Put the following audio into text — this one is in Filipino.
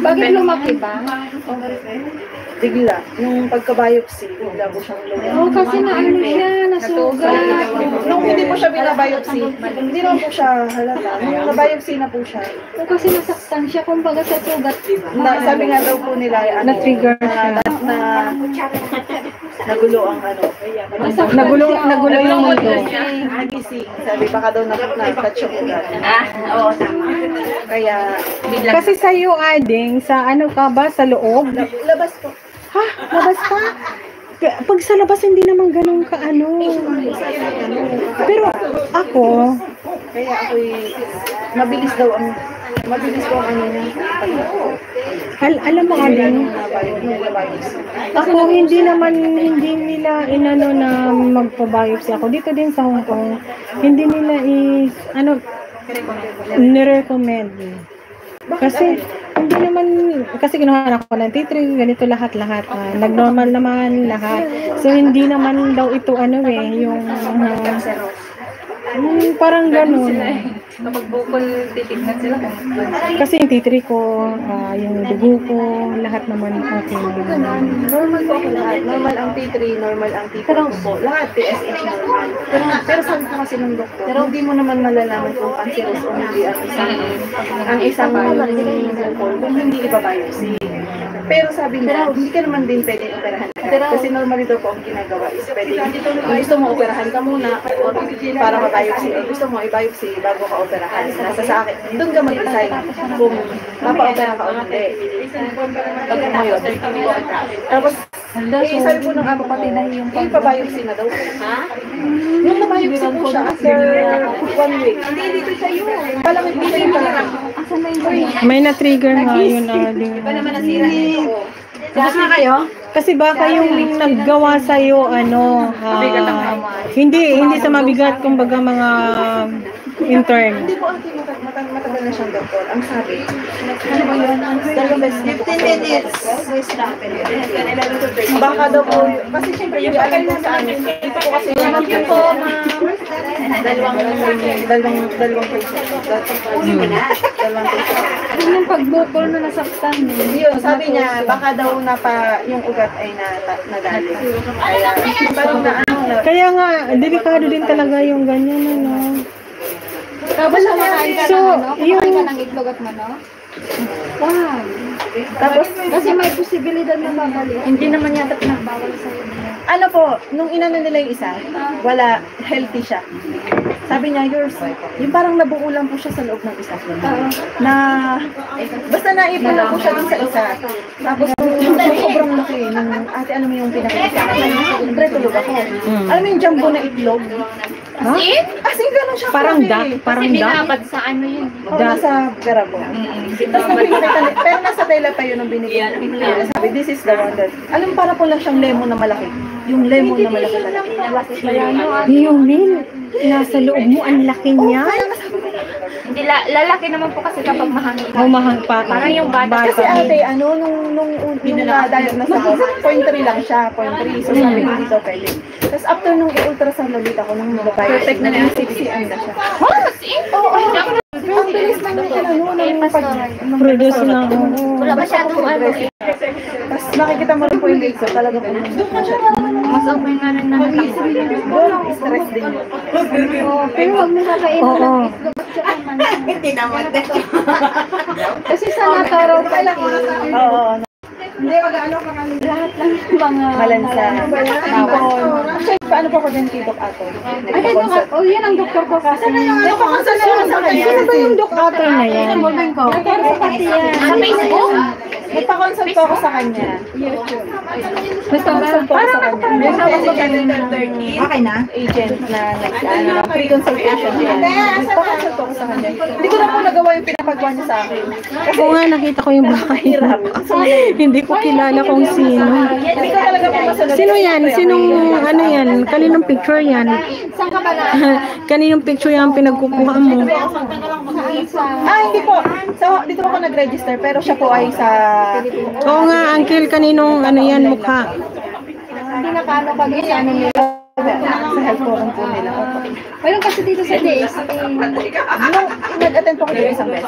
Bakit lumaki ba? Bigla. Nung pagka-biopsy, bigla po siyang lumaki. Oo, kasi na ano siya, nasugat. Nung hindi po siya binabiopsy, hindi naman po siya halata. Nung na-biopsy na po siya, Oo, kasi nasaktan siya, kumbaga sa sugat. sabi nga daw po nila, Na-trigger siya. nagulo ang ano. Nagulo yung mundo. Nagising. Sabi, baka daw na-touch yung ugat. Oo, tama. Kaya, Kasi sa'yo, Ading, sa ano ka ba, sa loob? labas po. Ha? Labas pa? Pag sa labas, hindi naman ganun ka ano. Pero ako, Kaya ako'y, mabilis daw ang ano niya. alam mo, Ading, ako hindi nila inano na magpa-biopsy ako. Dito din sa Hong Kong, hindi nila nirecommend. Kasi hindi naman, kasi kinuha ako ng T3, ganito lahat. Nag-normal naman lahat. So hindi naman daw ito yung parang ganun. Kapag bukol, titignan sila. Kasi yung T3 ko, yung dugo ko, lahat naman okay. Normal po ako lahat. Normal ang T3, normal ang T4 po. Lahat PSH normal. Pero sabi ko kasi ng doktor, pero hindi mo naman malalaman kung cancerous o hindi ang isang bukol kung hindi ibabiopsy. Pero sabi niya, hindi ka naman din pwede operahan agad. Kasi normally daw po ang ginagawa is pwede, kung gusto mo operahan ka muna or para ma-biopsy, o gusto mo i-biopsy bago ka operahan. Nasa sa akin, doon ka mag-decide kung mapa-opera ka o hindi. Pag mo yun. Tapos, sabi po ng ako pati na yung pa-biopsy na daw. Ha? Yung na-biopsy po siya after 1 week. Hindi, dito siya yun. Palamig po siya pala. May na-trigger nga yun. Iba naman nasira nito. Saan na kayo? Kasi baka yung naggawa sa'yo, hindi sa mabigat, kumbaga mga intern. Hindi po ate, matagal na siyang doktor. Ang sabi, ano ba yun? 15 minutes. Baka daw po, kasi siyempre yung alam ko sa amin, ito po kasi yung po, dalawang patient. Dalawang patient. Yung pagbukol na nasaktan. Yun, sabi niya, baka daw yung ugat ay nagalit. Kaya, parang Kaya nga, delikado din talaga yung ganyan, Tapos kumakain ka So, kumakain ka ng itlog at manok? Wow. tapos, Kasi may posibilidad na babalik. Hindi naman yata pinagbawal sa'yo. ano po, nung inano nila yung isa, wala, healthy siya. Sabi niya, yung parang nabuo lang po siya sa loob ng isa. Basta naipon lang po siya dun sa isa. Tapos, sobrang laki. Ate, alam mo yung pinakita. Siyempre, tulog ako. Alam mo yung jumbo na itlog? Ha? As in, gano'n siya. Parang duck? Parang duck? Binabad sa ano yun? Oo, nasa garabo. Tapos nakikita niya, pero nasa tela pa yun ang binigyan. Sabi, this is the one that, alam, para po lang siyang lemon na malaki. Yung lemon na malaki. Yung Min, nasa loob mo, ang laki niya. Hindi, lalaki naman po kasi kapag mahangin. Mahang pa. Parang yung bata. Kasi ate, nung na-diagnose ako, 0.3 lang siya, 0.3. So sabi, hindi daw pwede. Tapos after nung i-ultrasound ulit ako, nung babae, perfect na yung 6 cm na siya. Oh, mas Oo, ang bilis lang ng Produce na. wala masyadong ano. Tapos nakikita mo rin po yung legs, so talaga po. Mas okay nga rin na natakbo. Stress din yun. Pero huwag mo kakainin Oo. ng itlog at saka manok. Hindi naman. Kasi sa nataraw pa Oo. Hindi, mag-ano ka kami. lahat lang yung mga Malansa. Actually, paano pa ko din kay Doc Ato? Yan ang doktor ko kasi. Nagpakonsult na lang sa kanya. Sino ba yung doktor na yan? Pero pati yan. Sa Facebook? Nagpakonsult po ako sa kanya. Nagpakonsult po ako sa kanya. Okay na? Agent na pre-consultation niya. Nagpakonsult po ako sa kanya. Hindi ko na po nagawa yung pinapagawa niya sa akin. Oo nga, nakita ko yung bahay. Hirap. Hindi ko kilala kung sino. Hindi ko talaga po masunod. Sino yan? Sinong ano yan? Kaninong picture yan? Saan ka ba na? Kaninong picture yan pinagkukuha mo? Hindi po. So, dito ako nag-register pero siya po ay sa... Oo nga, uncle, kaninong ano yan mukha? Pinakano kami sa ano nila. Sa health forum po nila. Mayroon kasi dito sa DSP. Nung nag-attend po ako dito isang beses.